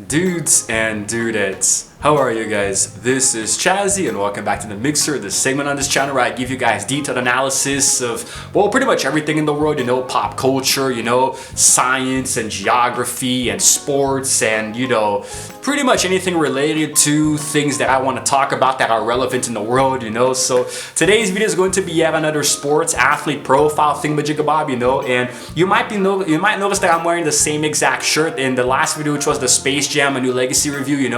Dudes and dudettes, how are you guys? This is Chazzy and welcome back to The Mixer, the segment on this channel where I give you guys detailed analysis of, well, pretty much everything in the world, pop culture, science and geography and sports and, pretty much anything related to things that I want to talk about that are relevant in the world, So today's video is going to be yet another sports athlete profile thingamajigabob, and you might notice that I'm wearing the same exact shirt in the last video, which was the Space Jam A New Legacy review,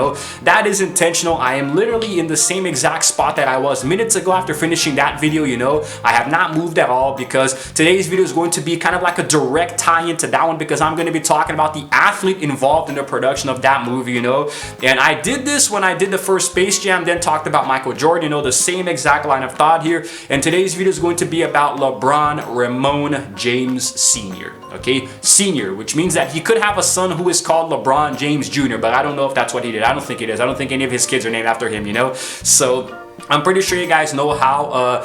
That is intentional. I am literally in the same exact spot that I was minutes ago after finishing that video, I have not moved at all because today's video is going to be kind of like a direct tie-in to that one because I'm going to be talking about the athlete involved in the production of that movie, And I did this when I did the first Space Jam, then talked about Michael Jordan, the same exact line of thought here. And today's video is going to be about LeBron Ramon James Sr., okay? Senior, which means that he could have a son who is called LeBron James Jr., but I don't know if that's what he did. I don't think it is. I don't think any of his kids are named after him, So I'm pretty sure you guys know how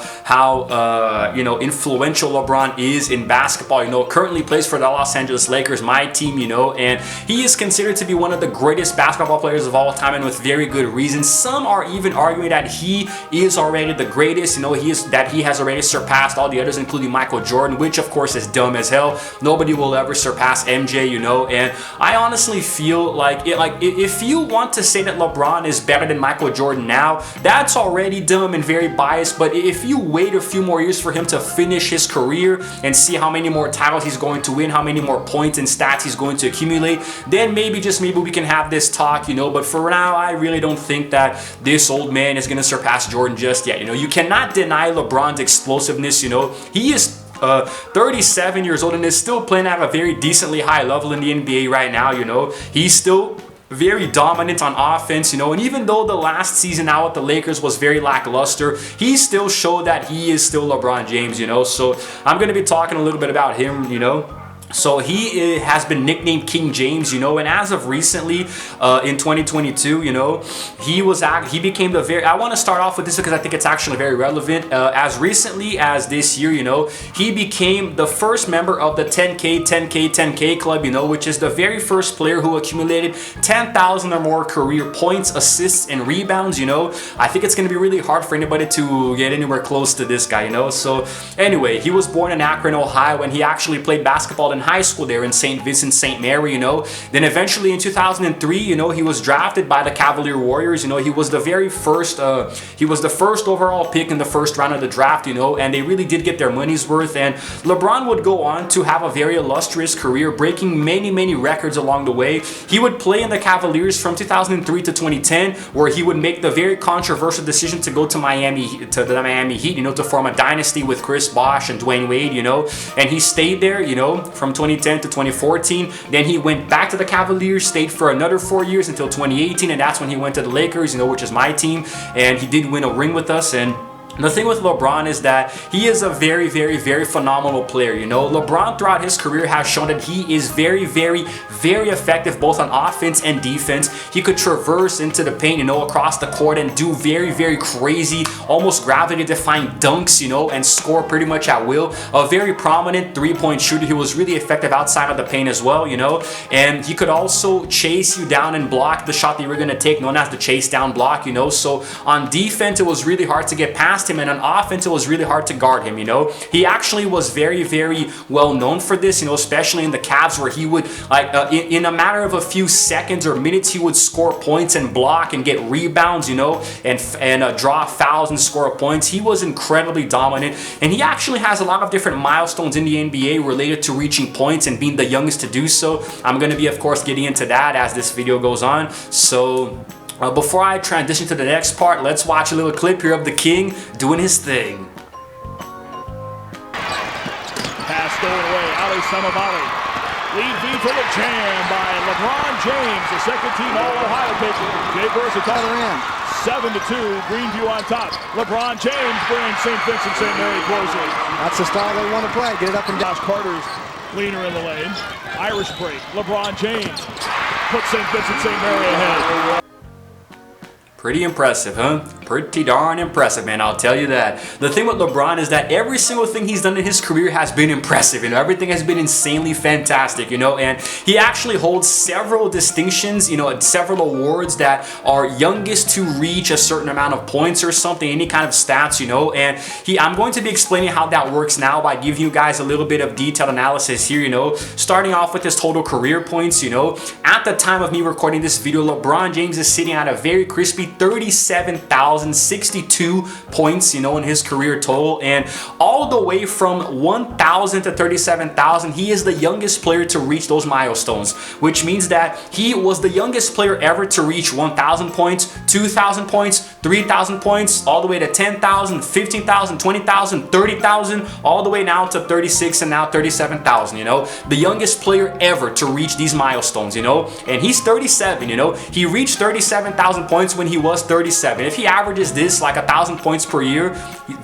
influential LeBron is in basketball. Currently plays for the Los Angeles Lakers, my team, and he is considered to be one of the greatest basketball players of all time, and with very good reason. Some are even arguing that he is already the greatest. He has already surpassed all the others, including Michael Jordan, which of course is dumb as hell. Nobody will ever surpass MJ, And I honestly feel like if you want to say that LeBron is better than Michael Jordan now, that's already dumb and very biased. But if you wait a few more years for him to finish his career and see how many more titles he's going to win, how many more points and stats he's going to accumulate, then maybe we can have this talk, But for now, I really don't think that this old man is going to surpass Jordan just yet. You cannot deny LeBron's explosiveness. He is 37 years old and is still playing at a very decently high level in the NBA right now. He's still very dominant on offense, and even though the last season out with the Lakers was very lackluster, he still showed that he is still LeBron James, So I'm going to be talking a little bit about him, So he has been nicknamed King James, and as of recently, in 2022, he became the very. I want to start off with this because I think it's actually very relevant. As recently as this year, he became the first member of the 10K club, which is the very first player who accumulated 10,000 or more career points, assists, and rebounds. I think it's going to be really hard for anybody to get anywhere close to this guy. So anyway, he was born in Akron, Ohio, and he actually played basketball in high school there in St. Vincent, St. Mary, Then eventually in 2003, he was drafted by the Cavalier Warriors, He was the very first, he was the first overall pick in the first round of the draft, And they really did get their money's worth. And LeBron would go on to have a very illustrious career, breaking many records along the way. He would play in the Cavaliers from 2003 to 2010, where he would make the very controversial decision to go to the Miami Heat, to form a dynasty with Chris Bosh and Dwayne Wade, And he stayed there, from 2010 to 2014. Then he went back to the Cavaliers, stayed for another 4 years until 2018, and that's when he went to the Lakers, which is my team, and he did win a ring with us. And the thing with LeBron is that he is a very phenomenal player. LeBron throughout his career has shown that he is very effective both on offense and defense. He could traverse into the paint, across the court and do very crazy, almost gravity-defying dunks, and score pretty much at will. A very prominent three-point shooter. He was really effective outside of the paint as well, And he could also chase you down and block the shot that you were going to take, known as the chase down block, So on defense, it was really hard to get past him, and on offense it was really hard to guard him. He actually was very well known for this, especially in the Cavs, where he would in a matter of a few seconds or minutes he would score points and block and get rebounds, and draw fouls and score points. He was incredibly dominant, and he actually has a lot of different milestones in the NBA related to reaching points and being the youngest to do so. I'm going to be, of course, getting into that as this video goes on. So before I transition to the next part, let's watch a little clip here of the King doing his thing. Pass stolen away, Ali Samavali. Lead V for the jam by LeBron James, the second-team All-Ohio pick. Jay Burris at other end. 7-2, Greenview on top. LeBron James brings St. Vincent St. Mary closer. That's the style they want to play. Get it up and down. Josh Carter's leaner in the lane. Irish break. LeBron James puts St. Vincent St. Mary ahead. Pretty impressive, huh? pretty darn impressive, man. I'll tell you that. The thing with LeBron is that every single thing he's done in his career has been impressive. You know, everything has been insanely fantastic, you know, and he actually holds several distinctions, you know, several awards that are youngest to reach a certain amount of points or something, any kind of stats, you know, and I'm going to be explaining how that works now by giving you guys a little bit of detailed analysis here, you know, starting off with his total career points, you know. At the time of me recording this video, LeBron James is sitting at a very crispy 37,062 points, you know, in his career total, and all the way from 1,000 to 37,000, he is the youngest player to reach those milestones, which means that he was the youngest player ever to reach 1,000 points, 2,000 points, 3,000 points, all the way to 10,000, 15,000, 20,000, 30,000, all the way now to 36 and now 37,000, you know, the youngest player ever to reach these milestones, you know, and he's 37, you know, he reached 37,000 points when he was 37. If he averages this like 1,000 points per year,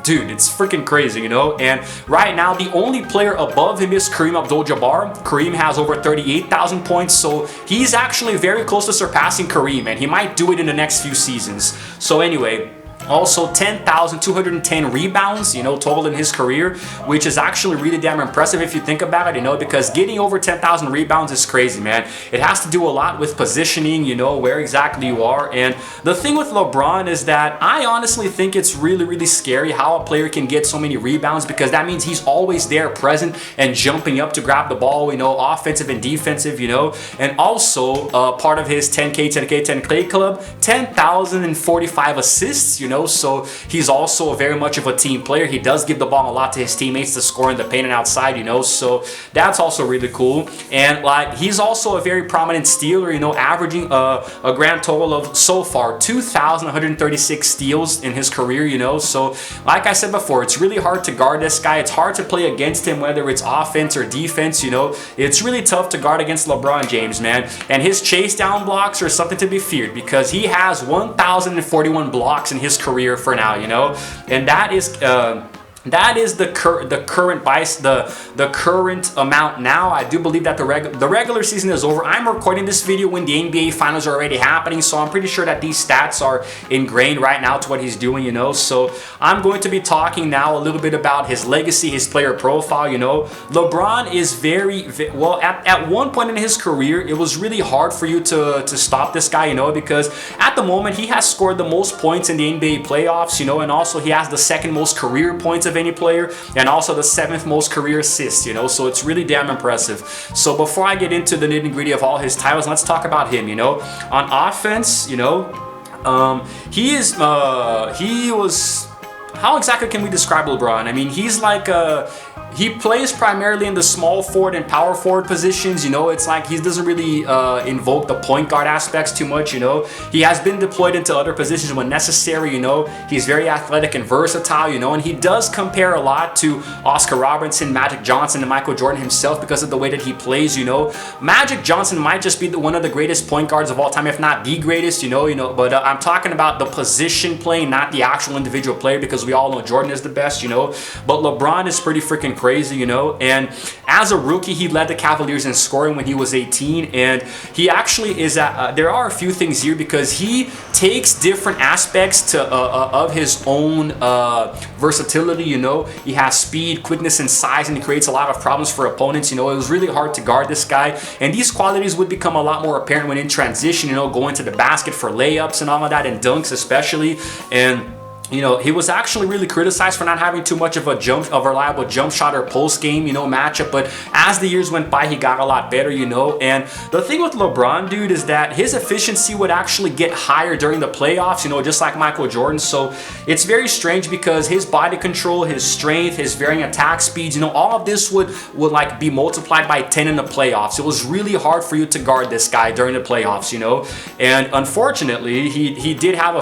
dude, it's freaking crazy, you know. And right now the only player above him is Kareem Abdul-Jabbar. Kareem has over 38,000 points, so he's actually very close to surpassing Kareem, and he might do it in the next few seasons. So anyway, also 10,210 rebounds, you know, total in his career, which is actually really damn impressive if you think about it, you know, because getting over 10,000 rebounds is crazy, man. It has to do a lot with positioning, you know, where exactly you are. And the thing with LeBron is that I honestly think it's really, really scary how a player can get so many rebounds, because that means he's always there, present and jumping up to grab the ball, you know, offensive and defensive, you know. And also part of his 10K, 10K, 10K club, 10,045 assists, you know. So he's also very much of a team player. He does give the ball a lot to his teammates to score in the paint and outside, you know, so that's also really cool. And like, he's also a very prominent stealer, you know, averaging a grand total of so far 2,136 steals in his career, you know. So like I said before, it's really hard to guard this guy. It's hard to play against him, whether it's offense or defense, you know. It's really tough to guard against LeBron James, man. And his chase down blocks are something to be feared, because he has 1,041 blocks in his career for now, you know, and that is the current amount now. I do believe that the regular season is over. I'm recording this video when the NBA finals are already happening, so I'm pretty sure that these stats are ingrained right now to what he's doing, you know. So I'm going to be talking now a little bit about his legacy, his player profile, you know. LeBron is very well, at one point in his career, it was really hard for you to stop this guy, you know, because at the moment he has scored the most points in the NBA playoffs, you know, and also he has the second most career points of any player, and also the 7th most career assists, you know, so it's really damn impressive. So before I get into the nitty-gritty of all his titles, let's talk about him, you know. On offense, you know, he was, how exactly can we describe LeBron? I mean, he's like he plays primarily in the small forward and power forward positions, you know. It's like he doesn't really invoke the point guard aspects too much, you know. He has been deployed into other positions when necessary, you know. He's very athletic and versatile, you know, and he does compare a lot to Oscar Robertson, Magic Johnson, and Michael Jordan himself because of the way that he plays, you know. Magic Johnson might just be one of the greatest point guards of all time, if not the greatest, you know, but I'm talking about the position play, not the actual individual player, because we all know Jordan is the best, you know. But LeBron is pretty freaking crazy, you know. And as a rookie, he led the Cavaliers in scoring when he was 18, and he actually is there are a few things here, because he takes different aspects of his own versatility, you know. He has speed, quickness, and size, and he creates a lot of problems for opponents, you know. It was really hard to guard this guy, and these qualities would become a lot more apparent when in transition, you know, going to the basket for layups and all of that, and dunks especially. And you know, he was actually really criticized for not having too much of a reliable jump shot or post game, you know, matchup. But as the years went by, he got a lot better, you know. And the thing with LeBron, dude, is that his efficiency would actually get higher during the playoffs, you know, just like Michael Jordan. So it's very strange, because his body control, his strength, his varying attack speeds, you know, all of this would like be multiplied by 10 in the playoffs. It was really hard for you to guard this guy during the playoffs, you know. And unfortunately, he did have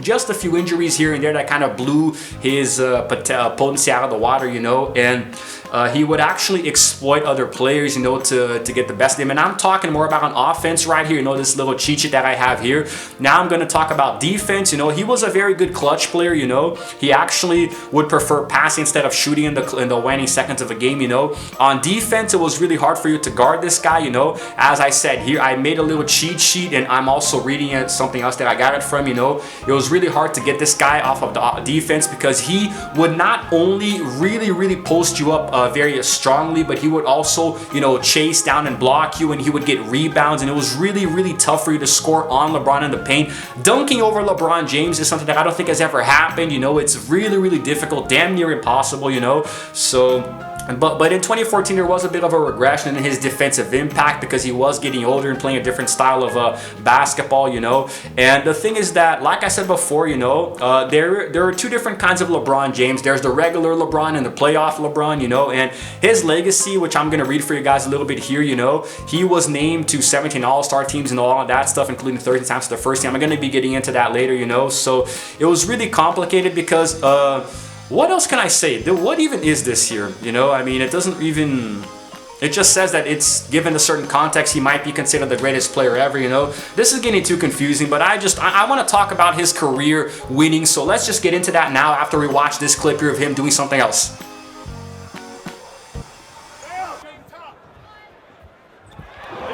just a few injuries here and there that kind of blew his potency out of the water, you know. And he would actually exploit other players, you know, to get the best of him. And I'm talking more about on offense right here, you know, this little cheat sheet that I have here. Now I'm going to talk about defense. You know, he was a very good clutch player, you know. He actually would prefer passing instead of shooting in the waning seconds of a game, you know. On defense, it was really hard for you to guard this guy, you know. As I said here, I made a little cheat sheet, and I'm also reading it, something else that I got it from, you know. It was really hard to get this guy off of the defense because he would not only really post you up very strongly, but he would also, you know, chase down and block you, and he would get rebounds, and it was really tough for you to score on LeBron in the paint. Dunking over LeBron James is something that I don't think has ever happened, you know. It's really difficult, damn near impossible, you know. So But in 2014, there was a bit of a regression in his defensive impact because he was getting older and playing a different style of basketball, you know. And the thing is that, like I said before, you know, there are two different kinds of LeBron James. There's the regular LeBron and the playoff LeBron, you know. And his legacy, which I'm going to read for you guys a little bit here, you know, he was named to 17 All-Star teams and all of that stuff, including 13 times to the first team. I'm going to be getting into that later, you know. So it was really complicated because what else can I say? What even is this here? You know, I mean, it doesn't even... It just says that it's given a certain context, he might be considered the greatest player ever, you know. This is getting too confusing, but I want to talk about his career winning. So let's just get into that now after we watch this clip here of him doing something else. Hey,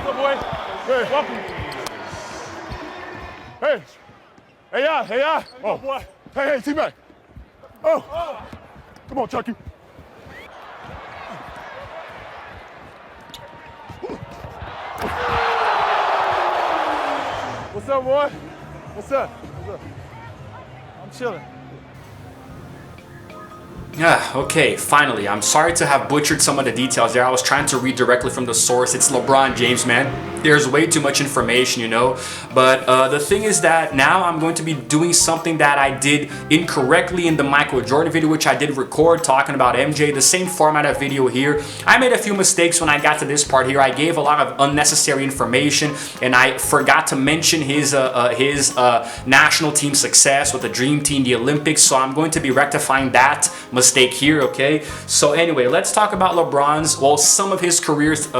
good boy. Hey, welcome. Hey. Hey, yeah, hey, yeah. Oh, boy. Hey, T-Mac. Oh, come on, Chucky. What's up, boy? What's up? What's up? I'm chilling. Yeah, okay, finally. I'm sorry to have butchered some of the details there. I was trying to read directly from the source. It's LeBron James, man. There's way too much information, you know. But the thing is that now I'm going to be doing something that I did incorrectly in the Michael Jordan video, which I did record talking about MJ, the same format of video here. I made a few mistakes when I got to this part here. I gave a lot of unnecessary information, and I forgot to mention his national team success with the Dream Team, the Olympics. So I'm going to be rectifying that mistake here, okay? So anyway, let's talk about LeBron's, well, some of his career's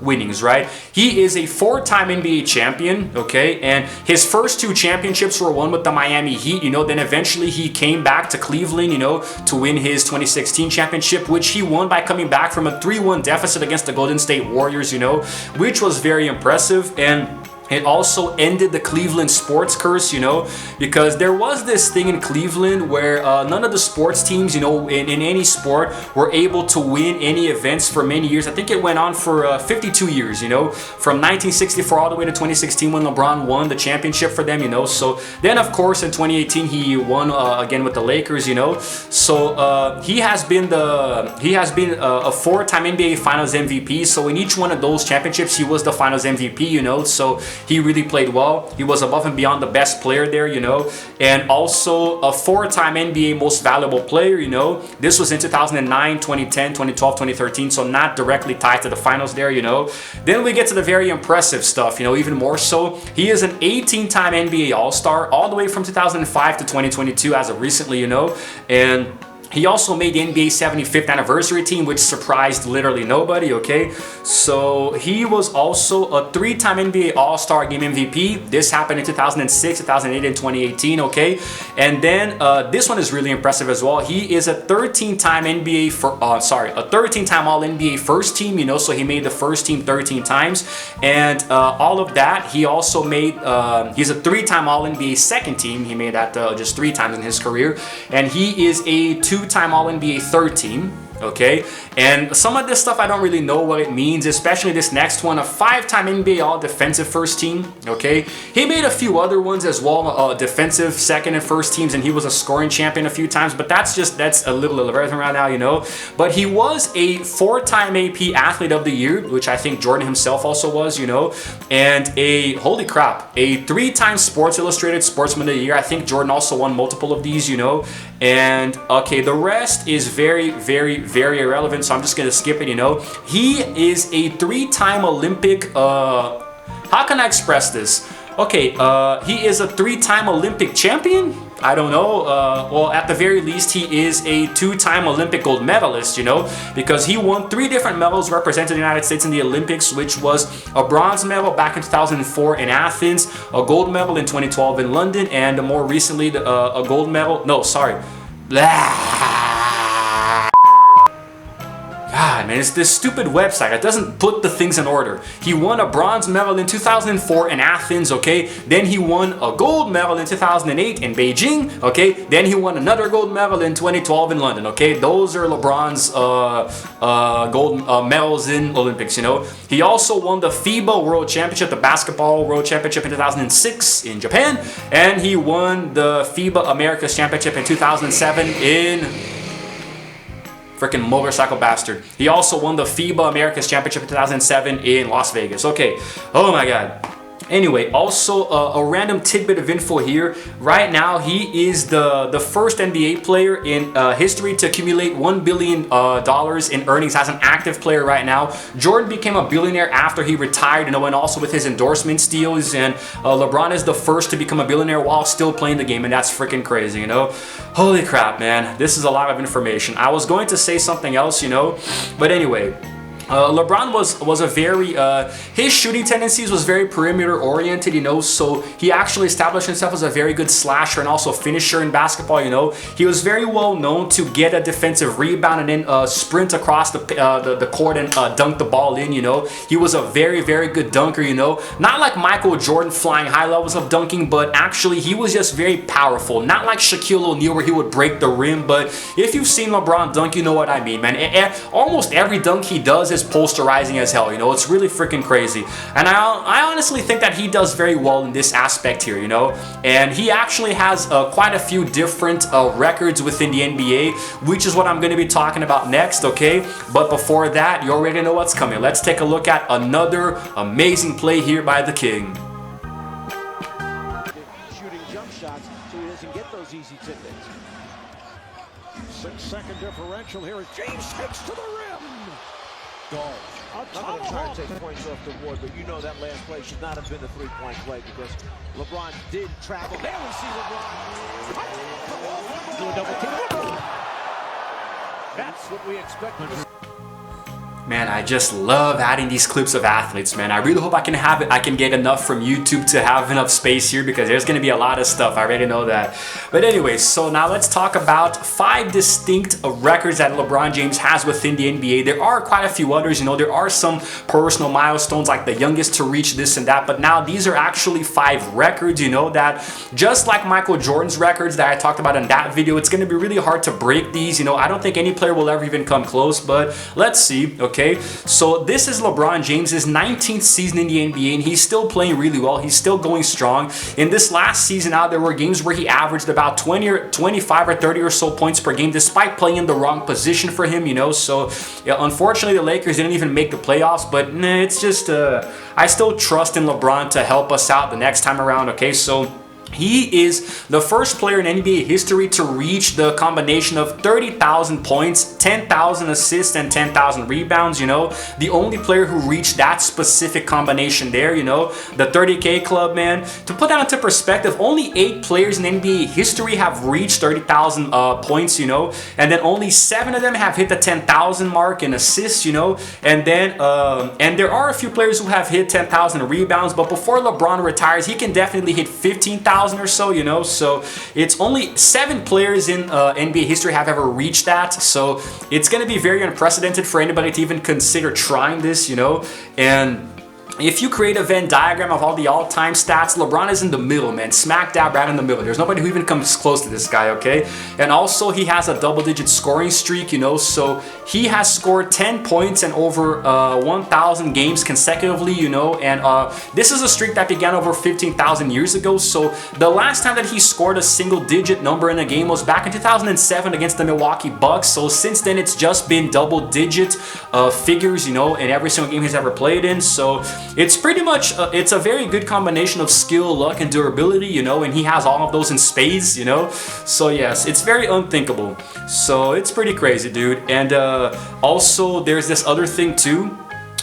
winnings, right? He is a four-time NBA champion, okay? And his first two championships were won with the Miami Heat, you know. Then eventually he came back to Cleveland, you know, to win his 2016 championship, which he won by coming back from a 3-1 deficit against the Golden State Warriors, you know, which was very impressive. And it also ended the Cleveland sports curse, you know, because there was this thing in Cleveland where none of the sports teams, you know, in any sport were able to win any events for many years. I think it went on for 52 years, you know, from 1964 all the way to 2016 when LeBron won the championship for them, you know. So then, of course, in 2018 he won again with the Lakers, you know. So he has been a four-time NBA Finals MVP. So in each one of those championships, he was the Finals MVP, you know. So he really played well. He was above and beyond the best player there, you know, and also a four-time NBA Most Valuable Player, you know. This was in 2009, 2010, 2012, 2013, so not directly tied to the finals there, you know. Then we get to the very impressive stuff, you know, even more so. He is an 18-time NBA All-Star all the way from 2005 to 2022 as of recently, you know, and he also made the NBA 75th anniversary team, which surprised literally nobody, okay? So he was also a 3-time NBA All-Star Game MVP. This happened in 2006, 2008, and 2018, okay? And then this one is really impressive as well. He is a 13-time a 13-time All-NBA first team, you know, so he made the first team 13 times. And all of that, he also made, he's a 3-time All-NBA second team. He made that just 3 times in his career. And he is a 2-time All-NBA third team, okay? And some of this stuff I don't really know what it means, especially this next one, a 5-time NBA All-Defensive first team, okay? He made a few other ones as well, defensive second and first teams, and he was a scoring champion a few times, but that's a little irrelevant right now, you know? But he was a 4-time AP Athlete of the Year, which I think Jordan himself also was, you know? And holy crap, a 3-time Sports Illustrated Sportsman of the Year. I think Jordan also won multiple of these, you know? And okay, the rest is very irrelevant, so I'm just gonna skip it, you know. He is a 3-time Olympic, how can I express this? Okay, he is a 3-time Olympic champion. I don't know. Well, at the very least, he is a 2-time Olympic gold medalist, you know, because he won 3 different medals representing the United States in the Olympics, which was a bronze medal back in 2004 in Athens, a gold medal in 2012 in London, and more recently, a gold medal. No, sorry. God, man, it's this stupid website. It doesn't put the things in order. He won a bronze medal in 2004 in Athens, okay? Then he won a gold medal in 2008 in Beijing, okay? Then he won another gold medal in 2012 in London, okay? Those are LeBron's gold medals in Olympics, you know? He also won the FIBA World Championship, the Basketball World Championship in 2006 in Japan, and he won the FIBA Americas Championship in 2007 in... freaking motorcycle bastard. He also won the FIBA Americas Championship in 2007 in Las Vegas. Okay, oh my god. Anyway, also a random tidbit of info here. Right now, he is the first NBA player in history to accumulate $1 billion in earnings as an active player right now. Jordan became a billionaire after he retired, you know, and also with his endorsement deals. And LeBron is the first to become a billionaire while still playing the game, and that's freaking crazy, you know? Holy crap, man. This is a lot of information. I was going to say something else, you know, but anyway. LeBron was a very, his shooting tendencies was very perimeter oriented, you know, so he actually established himself as a very good slasher and also finisher in basketball, you know. He was very well known to get a defensive rebound and then sprint across the court and dunk the ball in, you know. He was a very, very good dunker, you know. Not like Michael Jordan flying high levels of dunking, but actually he was just very powerful. Not like Shaquille O'Neal where he would break the rim, but if you've seen LeBron dunk, you know what I mean, man. Almost every dunk he does is posterizing as hell, you know. It's really freaking crazy, and I honestly think that he does very well in this aspect here, you know. And he actually has quite a few different records within the NBA, which is what I'm going to be talking about next, okay? But before that, you already know what's coming. Let's take a look at another amazing play here by the King. Shooting jump shots so he doesn't get those easy tidbits. 6-second differential here as James takes to the rim. Goal. I'm not going to try to take points off the board, but you know that last play should not have been a three-point play because LeBron did travel. There we see LeBron. Do a double team. That's what we expected. Man, I just love adding these clips of athletes, man. I really hope I can get enough from YouTube to have enough space here because there's gonna be a lot of stuff. I already know that. But anyway, so now let's talk about 5 distinct records that LeBron James has within the NBA. There are quite a few others, you know. There are some personal milestones like the youngest to reach this and that, but now these are actually 5 records, you know, that just like Michael Jordan's records that I talked about in that video, it's gonna be really hard to break these, you know. I don't think any player will ever even come close, but let's see, okay? So this is LeBron James's 19th season in the NBA, and he's still playing really well. He's still going strong. In this last season out, there were games where he averaged about 20 or 25 or 30 or so points per game, despite playing in the wrong position for him, you know. So yeah, unfortunately, the Lakers didn't even make the playoffs, but nah, it's just I still trust in LeBron to help us out the next time around, okay? So he is the first player in NBA history to reach the combination of 30,000 points, 10,000 assists, and 10,000 rebounds, you know. The only player who reached that specific combination there, you know. The 30K club, man. To put that into perspective, only 8 players in NBA history have reached 30,000 points, you know. And then only 7 of them have hit the 10,000 mark in assists, you know. And then, and there are a few players who have hit 10,000 rebounds, but before LeBron retires, he can definitely hit 15,000 or so, you know. So it's only 7 players in NBA history have ever reached that, so it's going to be very unprecedented for anybody to even consider trying this, you know. And if you create a Venn diagram of all the all-time stats, LeBron is in the middle, man. Smack dab right in the middle. There's nobody who even comes close to this guy, okay? And also, he has a double-digit scoring streak, you know, so he has scored 10 points in over 1,000 games consecutively, you know, and this is a streak that began over 15,000 years ago, so the last time that he scored a single-digit number in a game was back in 2007 against the Milwaukee Bucks, so since then, it's just been double-digit figures, you know, in every single game he's ever played in, so it's pretty much, it's a very good combination of skill, luck, and durability, you know, and he has all of those in spades, you know. So yes, it's very unthinkable. So it's pretty crazy, dude. And also, there's this other thing too.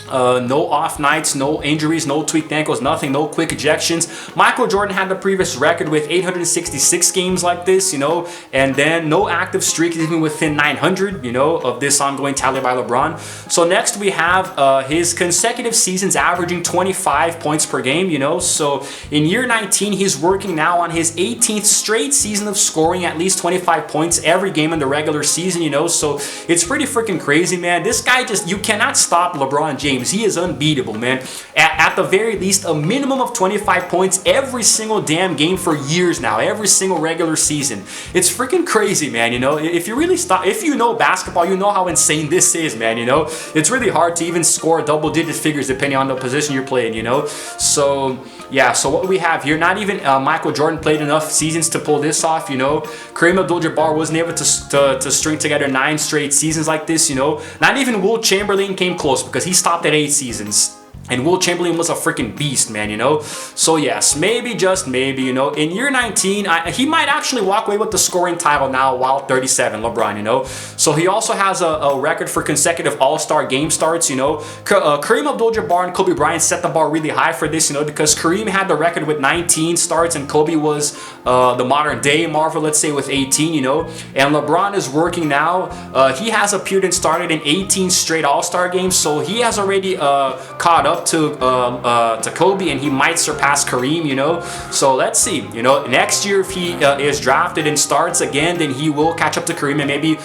No off nights, no injuries, no tweaked ankles, nothing, no quick ejections. Michael Jordan had the previous record with 866 games like this, you know, and then no active streak even within 900, you know, of this ongoing tally by LeBron. So next we have his consecutive seasons averaging 25 points per game, you know. So in year 19, he's working now on his 18th straight season of scoring at least 25 points every game in the regular season, you know. So it's pretty freaking crazy, man. This guy just, you cannot stop LeBron James. He is unbeatable, man. At the very least, a minimum of 25 points every single damn game for years now, every single regular season. It's freaking crazy, man, you know. If you really stop, if you know basketball, you know how insane this is, man, you know. It's really hard to even score double-digit figures depending on the position you're playing, you know. So, yeah, so what we have here, not even Michael Jordan played enough seasons to pull this off, you know. Kareem Abdul-Jabbar wasn't able to string together 9 straight seasons like this, you know. Not even Wilt Chamberlain came close because he stopped at 8 seasons. And Wilt Chamberlain was a freaking beast, man, you know? So yes, maybe, just maybe, you know, in year 19, he might actually walk away with the scoring title now while 37, LeBron, you know? So he also has a record for consecutive All-Star game starts, you know? Kareem Abdul-Jabbar and Kobe Bryant set the bar really high for this, you know, because Kareem had the record with 19 starts and Kobe was the modern day Marvel, let's say, with 18, you know? And LeBron is working now. He has appeared and started in 18 straight All-Star games, so he has already caught up to Kobe, and he might surpass Kareem, you know. So let's see, you know, next year if he is drafted and starts again, then he will catch up to Kareem and maybe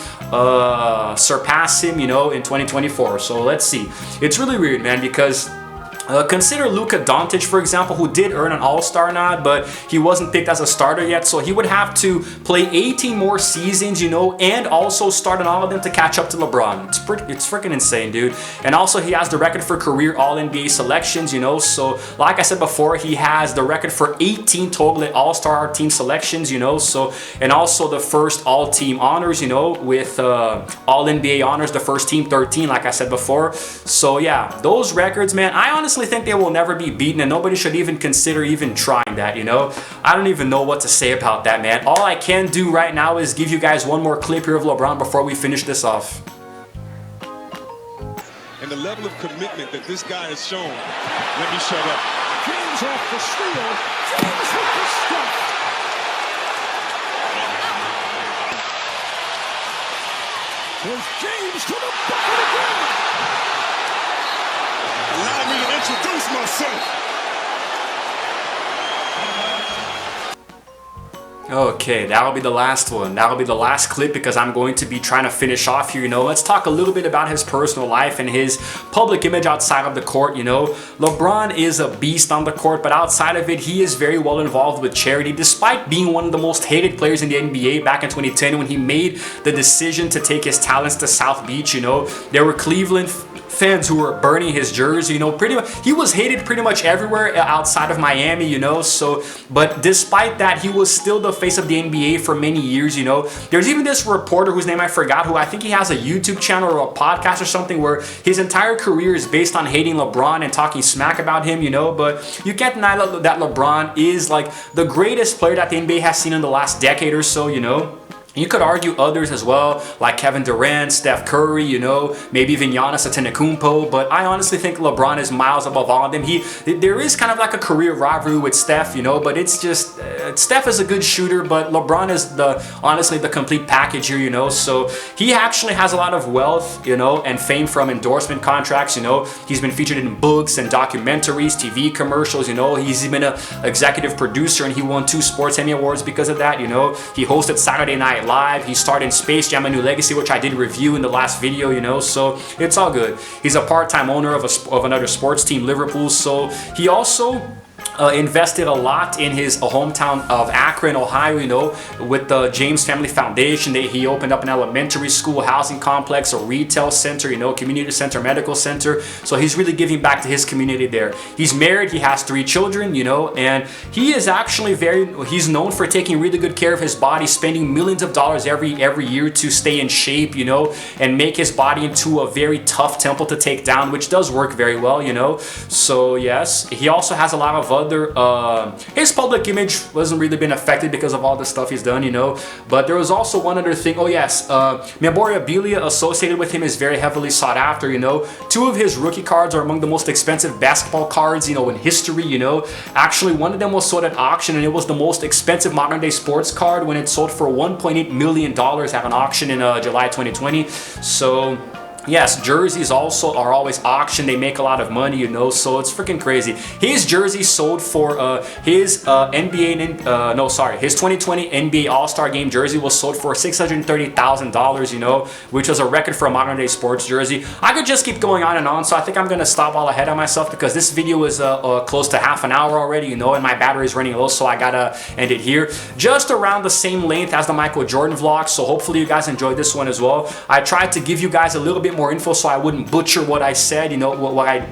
surpass him, you know, in 2024. So let's see. It's really weird, man, because consider Luka Doncic, for example, who did earn an All-Star nod, but he wasn't picked as a starter yet, so he would have to play 18 more seasons, you know, and also start in all of them to catch up to LeBron. It's freaking insane, dude. And also, he has the record for career All-NBA selections, you know, so like I said before, he has the record for 18 total All-Star team selections, you know, so, and also the first All-Team honors, you know, with All-NBA honors, the first team 13, like I said before. So yeah, those records, man, I honestly think they will never be beaten, and nobody should even consider even trying that, you know. I don't even know what to say about that, man. All I can do right now is give you guys one more clip here of LeBron before we finish this off. And the level of commitment that this guy has shown. Let me shut up. James off the steal. James with the stuff. Here's James to the bucket again. Allow me to introduce myself. Okay, that'll be the last one. That'll be the last clip because I'm going to be trying to finish off here, you know. Let's talk a little bit about his personal life and his public image outside of the court, you know. LeBron is a beast on the court, but outside of it, he is very well involved with charity, despite being one of the most hated players in the NBA back in 2010 when he made the decision to take his talents to South Beach, you know. There were Cleveland fans who were burning his jersey, you know, pretty much. He was hated pretty much everywhere outside of Miami, you know, so, but despite that, he was still the face of the NBA for many years, you know. There's even this reporter whose name I forgot, who I think he has a YouTube channel or a podcast or something where his entire career is based on hating LeBron and talking smack about him, you know, but you can't deny that LeBron is like the greatest player that the NBA has seen in the last decade or so, you know. You could argue others as well, like Kevin Durant, Steph Curry, you know, maybe even Giannis Antetokounmpo, but I honestly think LeBron is miles above all of them. There is kind of like a career rivalry with Steph, you know, but it's just, Steph is a good shooter, but LeBron is honestly the complete package here, you know, so he actually has a lot of wealth, you know, and fame from endorsement contracts, you know. He's been featured in books and documentaries, TV commercials, you know. He's been an executive producer and he won 2 Sports Emmy Awards because of that, you know. He hosted Saturday Night Live. He starred in Space Jam: A New Legacy, which I did review in the last video, you know, so it's all good. He's a part-time owner of another sports team, Liverpool, so he also invested a lot in his hometown of Akron, Ohio, you know, with the James Family Foundation. He opened up an elementary school, housing complex, a retail center, you know, community center, medical center. So he's really giving back to his community there. He's married, he has 3 children, you know, and he is actually he's known for taking really good care of his body, spending millions of dollars every year to stay in shape, you know, and make his body into a very tough temple to take down, which does work very well, you know. So yes, he also has a lot of other other, his public image wasn't really been affected because of all the stuff he's done, you know. But there was also one other thing. Oh yes, memorabilia associated with him is very heavily sought after, you know. 2 of his rookie cards are among the most expensive basketball cards, you know, in history, you know. Actually, one of them was sold at auction, and it was the most expensive modern day sports card when it sold for $1.8 million at an auction in July 2020. So yes, jerseys also are always auctioned. They make a lot of money, you know, so it's freaking crazy. His jersey sold for his 2020 NBA All-Star Game jersey was sold for $630,000, you know, which was a record for a modern day sports jersey. I could just keep going on and on, so I think I'm gonna stop all ahead of myself because this video is close to half an hour already, you know, and my battery is running low, so I gotta end it here. Just around the same length as the Michael Jordan vlog, so hopefully you guys enjoyed this one as well. I tried to give you guys a little bit more info so I wouldn't butcher what I said, you know,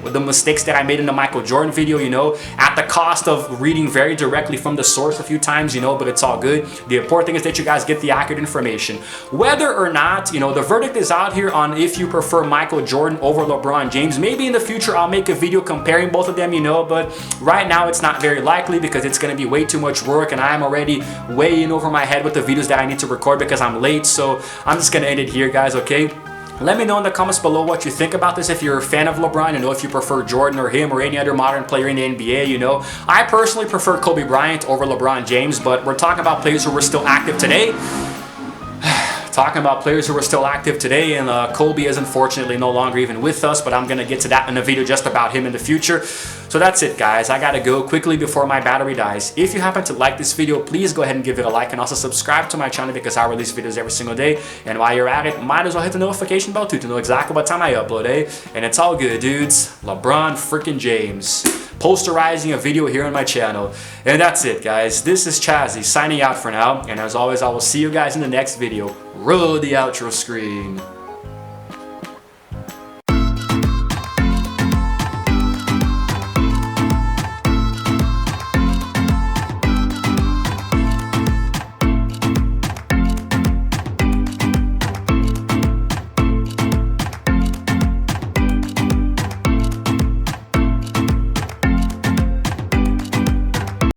the mistakes that I made in the Michael Jordan video, you know, at the cost of reading very directly from the source a few times, you know, but it's all good. The important thing is that you guys get the accurate information. Whether or not, you know, the verdict is out here on if you prefer Michael Jordan over LeBron James. Maybe in the future I'll make a video comparing both of them, you know, but right now it's not very likely because it's going to be way too much work and I'm already way in over my head with the videos that I need to record because I'm late, so I'm just going to end it here, guys, okay? Let me know in the comments below what you think about this. If you're a fan of LeBron, you know, if you prefer Jordan or him or any other modern player in the NBA, you know. I personally prefer Kobe Bryant over LeBron James, but we're talking about players who are still active today. Talking about players who are still active today, and Kobe is unfortunately no longer even with us, but I'm going to get to that in a video just about him in the future. So that's it, guys. I gotta go quickly before my battery dies. If you happen to like this video, please go ahead and give it a like and also subscribe to my channel because I release videos every single day. And while you're at it, might as well hit the notification bell too to know exactly what time I upload, eh? And it's all good, dudes. LeBron freaking James posterizing a video here on my channel. And that's it, guys. This is Chazzy signing out for now. And as always, I will see you guys in the next video. Roll the outro screen.